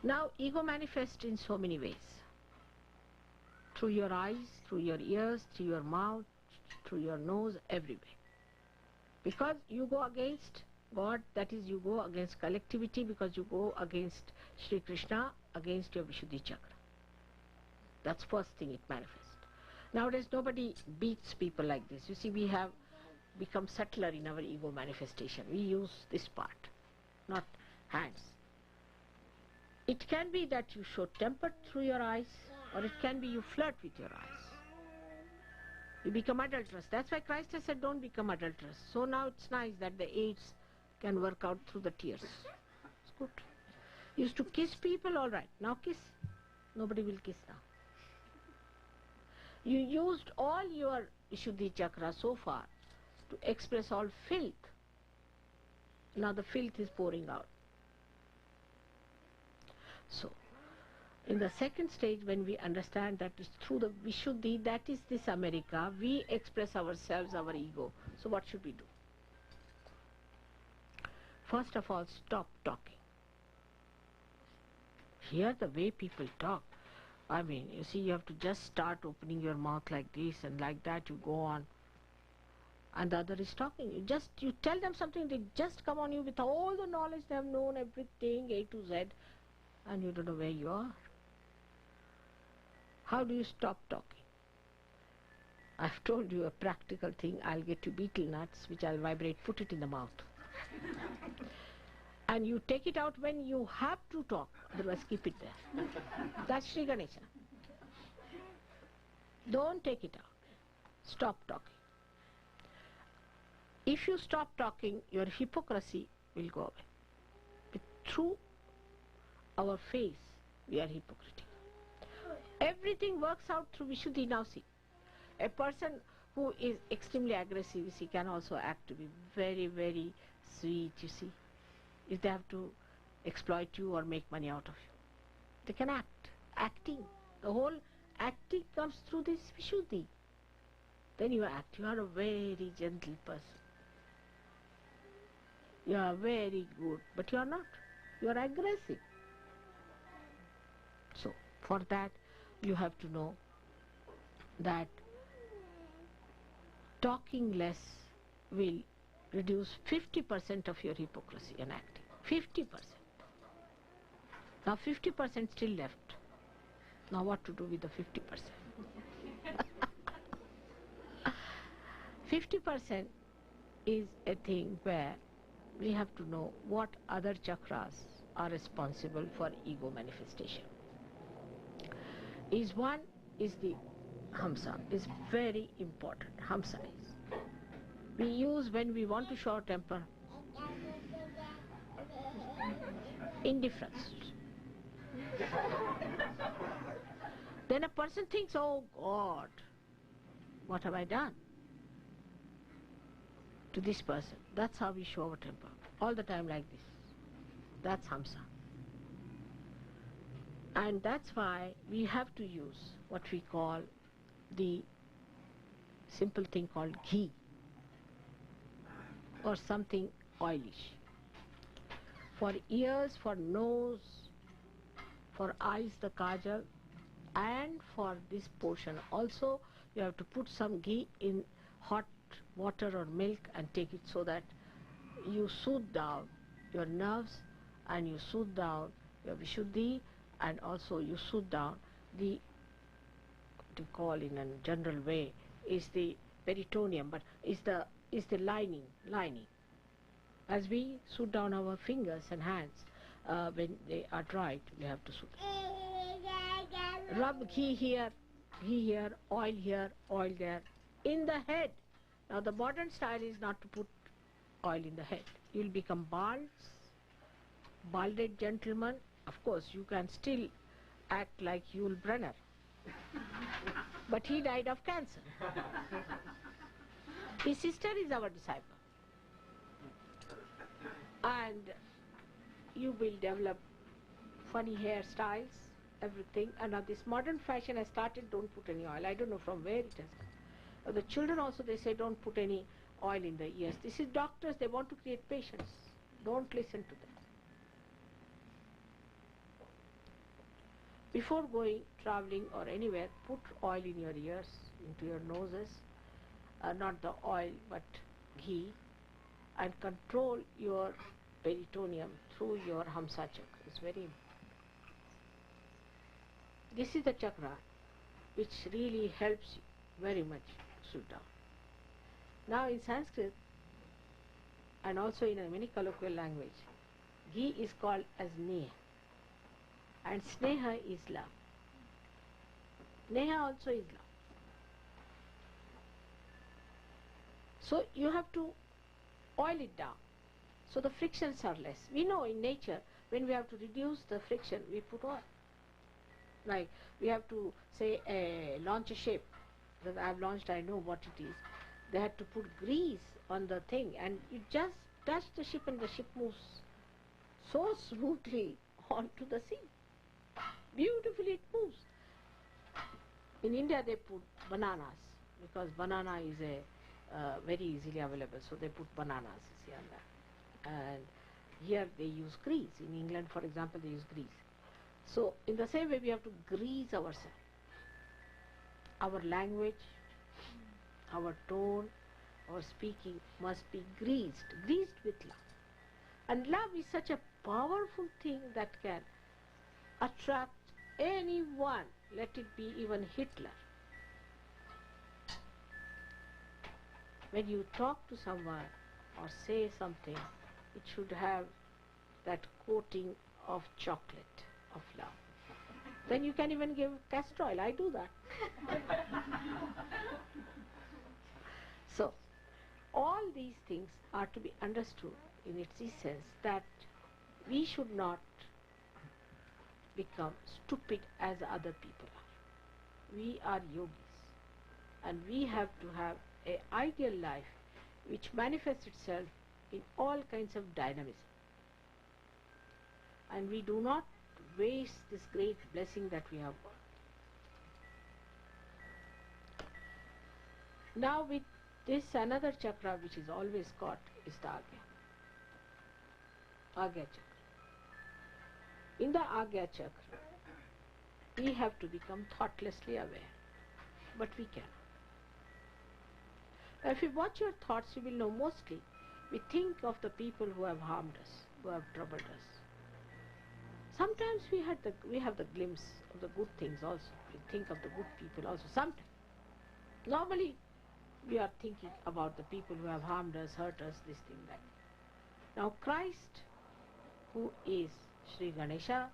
Now ego manifests in so many ways. Through your eyes, through your ears, through your mouth, through your nose, everywhere. Because you go against God, that is, you go against collectivity, because you go against Sri Krishna, against your Vishuddhi chakra. That's first thing it manifests. Nowadays nobody beats people like this. You see, we have become subtler in our ego manifestation. We use this part, not hands. It can be that you show temper through your eyes, or it can be you flirt with your eyes. You become adulterous. That's why Christ has said don't become adulterous. So now it's nice that the AIDS can work out through the tears. It's good. Used to kiss people, all right. Now kiss. Nobody will kiss now. You used all your Vishuddhi chakra so far to express all filth. Now the filth is pouring out. So, in the second stage, when we understand that it's through the Vishuddhi, that is this America, we express ourselves, our ego. So what should we do? First of all, stop talking. Here the way people talk, I mean, you see, you have to just start opening your mouth like this, and like that you go on. And the other is talking. You tell them something, they just come on you with all the knowledge, they have known everything A to Z, and you don't know where you are. How do you stop talking? I've told you a practical thing. I'll get you betel nuts, which I'll vibrate, put it in the mouth. And you take it out when you have to talk, otherwise keep it there. That's Sri Ganesha. Don't take it out. Stop talking. If you stop talking, your hypocrisy will go away. But through our face, we are hypocritical. Everything works out through Vishuddhi. Now see, a person who is extremely aggressive, you see, can also act to be very, very sweet, you see. If they have to exploit you or make money out of you, they can act. Acting. The whole acting comes through this Vishuddhi. Then you act. You are a very gentle person. You are very good, but you are not. You are aggressive. So, for that, you have to know that talking less will reduce 50% of your hypocrisy and acting. 50%. Now 50% still left. Now what to do with the 50%? 50% is a thing where we have to know what other chakras are responsible for ego manifestation. One is the Hamsa, is very important. Hamsa is. We use when we want to show our temper. Indifference. Then a person thinks, oh God, what have I done to this person? That's how we show our temper. All the time like this. That's Hamsa. And that's why we have to use what we call the simple thing called ghee or something oilish. For ears, for nose, for eyes the kajal, and for this portion also you have to put some ghee in hot water or milk and take it, so that you soothe down your nerves and you soothe down your Vishuddhi, and also you soothe down the, to call in a general way, is the peritoneum, but is the lining. As we soothe down our fingers and hands when they are dried, we have to soothe. Rub ghee here, oil there, in the head. Now the modern style is not to put oil in the head. You will become balded gentleman. Of course, you can still act like Yul Brynner, but he died of cancer. His sister is our disciple. And you will develop funny hairstyles, everything. And now this modern fashion has started, don't put any oil. I don't know from where it has come. The children also, they say don't put any oil in the ears. This is doctors, they want to create patients. Don't listen to them. Before going, traveling or anywhere, put oil in your ears, into your noses, not the oil but ghee, and control your peritoneum through your Hamsa chakra. It's very important. This is the chakra which really helps you very much to sit down. Now in Sanskrit and also in many colloquial language, ghee is called as neha, and sneha is love. Neha also is love. So you have to oil it down so the frictions are less. We know in nature when we have to reduce the friction, we put oil. Like we have to say launch a ship that I have launched, I know what it is. They had to put grease on the thing, and you just touch the ship and the ship moves so smoothly onto the sea. Beautifully it moves. In India they put bananas because banana is very easily available, so they put bananas on that. And here they use grease. In England, for example, they use grease. So in the same way we have to grease ourselves. Our language, our tone, our speaking must be greased with love. And love is such a powerful thing that can attract anyone, let it be even Hitler. When you talk to someone or say something, it should have that coating of chocolate, of love. Then you can even give castor oil. I do that. So, all these things are to be understood in its essence, that we should not become stupid as other people are. We are yogis, and we have to have an ideal life which manifests itself in all kinds of dynamism. And we do not waste this great blessing that we have got. Now with this, another chakra which is always caught is the Agya chakra. In the Agya chakra, we have to become thoughtlessly aware, but we cannot. If you watch your thoughts, you will know mostly we think of the people who have harmed us, who have troubled us. Sometimes we have the glimpse of the good things also. We think of the good people also. Sometimes. Normally, we are thinking about the people who have harmed us, hurt us, this thing, that. Now Christ, who is Sri Ganesha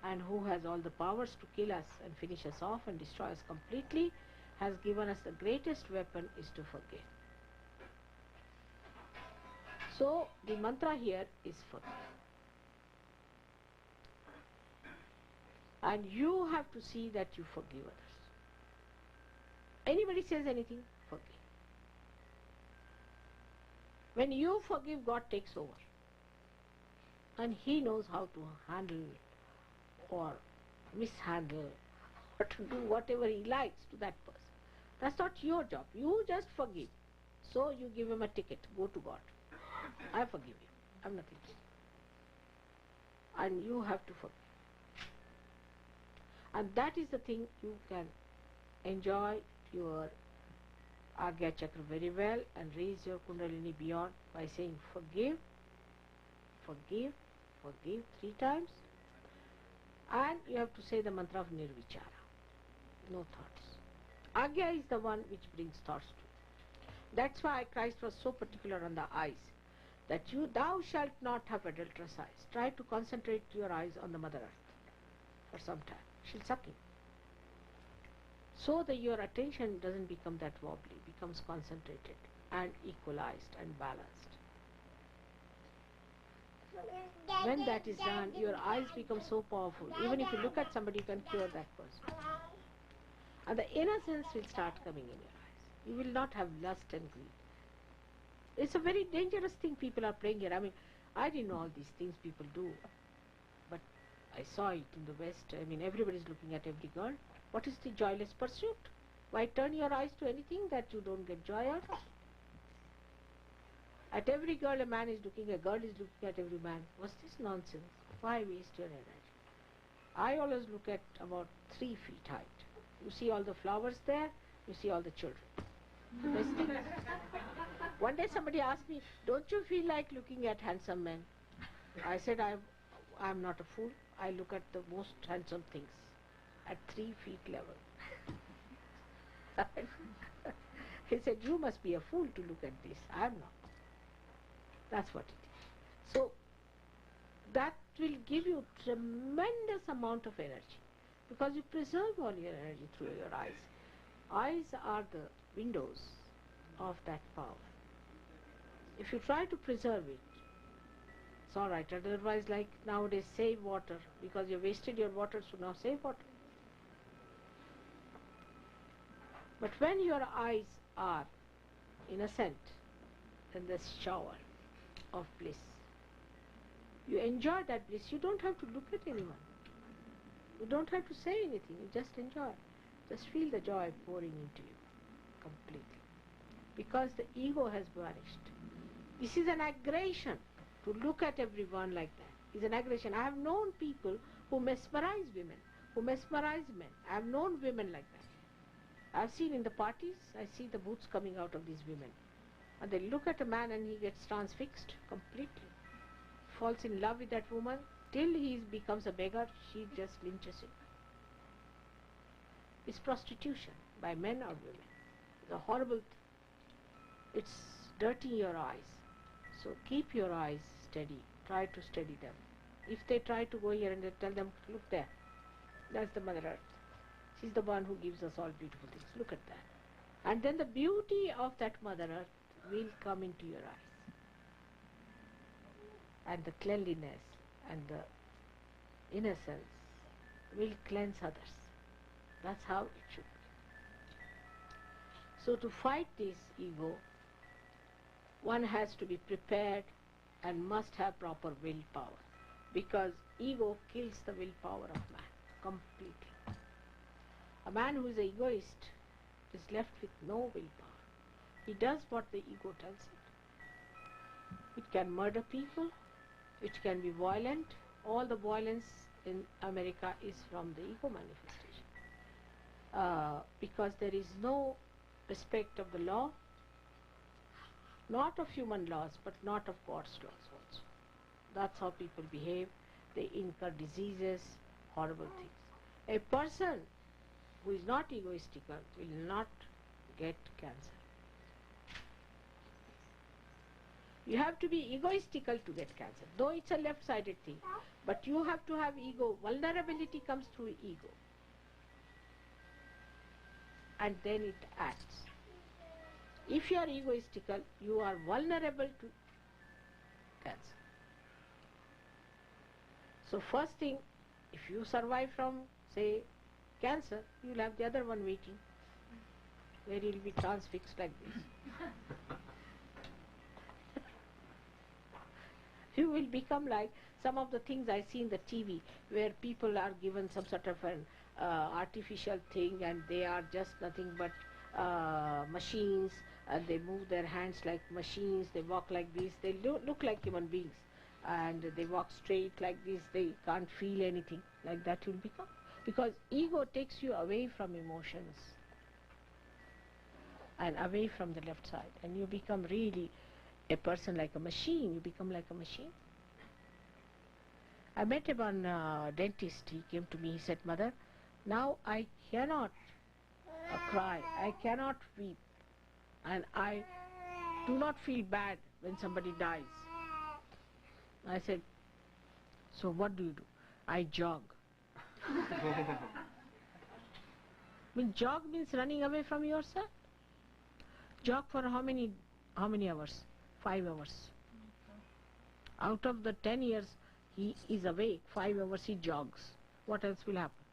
and who has all the powers to kill us and finish us off and destroy us completely, has given us the greatest weapon is to forgive. So the mantra here is forgive. And you have to see that you forgive others. Anybody says anything, forgive. When you forgive, God takes over. And He knows how to handle or mishandle or to do whatever He likes to that person. That's not your job. You just forgive. So you give him a ticket. Go to God. I forgive you. I'm nothing. And you have to forgive. And that is the thing you can enjoy your Agya chakra very well and raise your Kundalini beyond by saying forgive, forgive, forgive 3 times. And you have to say the mantra of Nirvichara. No thoughts. Agya is the one which brings thoughts to you. That's why Christ was so particular on the eyes. That thou shalt not have adulterous eyes. Try to concentrate your eyes on the Mother Earth for some time. She'll suck in. So that your attention doesn't become that wobbly, becomes concentrated and equalized and balanced. When that is done, your eyes become so powerful. Even if you look at somebody, you can cure that person. And the innocence will start coming in your eyes. You will not have lust and greed. It's a very dangerous thing people are playing here. I mean, I didn't know all these things people do. But I saw it in the West. I mean, everybody's looking at every girl. What is the joyless pursuit? Why turn your eyes to anything that you don't get joy out of? At every girl a man is looking, a girl is looking at every man. What's this nonsense? Why waste your energy? I always look at about 3 feet height. You see all the flowers there, you see all the children. Best thing. One day somebody asked me, don't you feel like looking at handsome men? I said, I'm not a fool. I look at the most handsome things at 3 feet level. He said, you must be a fool to look at this. I'm not. That's what it is. So that will give you tremendous amount of energy because you preserve all your energy through your eyes. Eyes are the windows of that power. If you try to preserve it, it's all right. Otherwise, like nowadays, save water because you wasted your water, so now save water. But when your eyes are innocent in this shower of bliss, you enjoy that bliss. You don't have to look at anyone. You don't have to say anything. You just enjoy. Just feel the joy pouring into you completely. Because the ego has vanished. This is an aggression. To look at everyone like that is an aggression. I have known people who mesmerize women, who mesmerize men. I have known women like that. I've seen in the parties, I see the boots coming out of these women. And they look at a man and he gets transfixed completely. Falls in love with that woman till he becomes a beggar, she just lynches him. It's prostitution by men or women. It's a horrible thing. It's dirtying your eyes. So keep your eyes steady. Try to steady them. If they try to go here and they tell them, look there. That's the Mother Earth. She's the one who gives us all beautiful things. Look at that. And then the beauty of that Mother Earth will come into your eyes. And the cleanliness and the innocence will cleanse others. That's how it should be. So to fight this ego, one has to be prepared and must have proper willpower, because ego kills the willpower of man completely. A man who is an egoist is left with no willpower. He does what the ego tells him. It can murder people, it can be violent. All the violence in America is from the ego manifestation. Because there is no respect of the law, not of human laws, but not of God's laws also. That's how people behave. They incur diseases, horrible things. A person who is not egoistical will not get cancer. You have to be egoistical to get cancer, though it's a left-sided thing. But you have to have ego. Vulnerability comes through ego. And then it acts. If you are egoistical, you are vulnerable to cancer. So first thing, if you survive from, say, cancer, you will have the other one waiting, where you will be transfixed like this. You will become like some of the things I see in the TV, where people are given some sort of an artificial thing and they are just nothing but machines, and they move their hands like machines, they walk like this, they look like human beings, and they walk straight like this, they can't feel anything. Like that you'll become. Because ego takes you away from emotions and away from the left side, and you become really a person like a machine. You become like a machine. I met one dentist. He came to me, he said, Mother, now I cannot cry, I cannot weep, and I do not feel bad when somebody dies. I said, so what do you do? I jog. Jog means running away from yourself. Jog for how many hours? 5 hours. Out of the 10 years he is awake, 5 hours he jogs. What else will happen?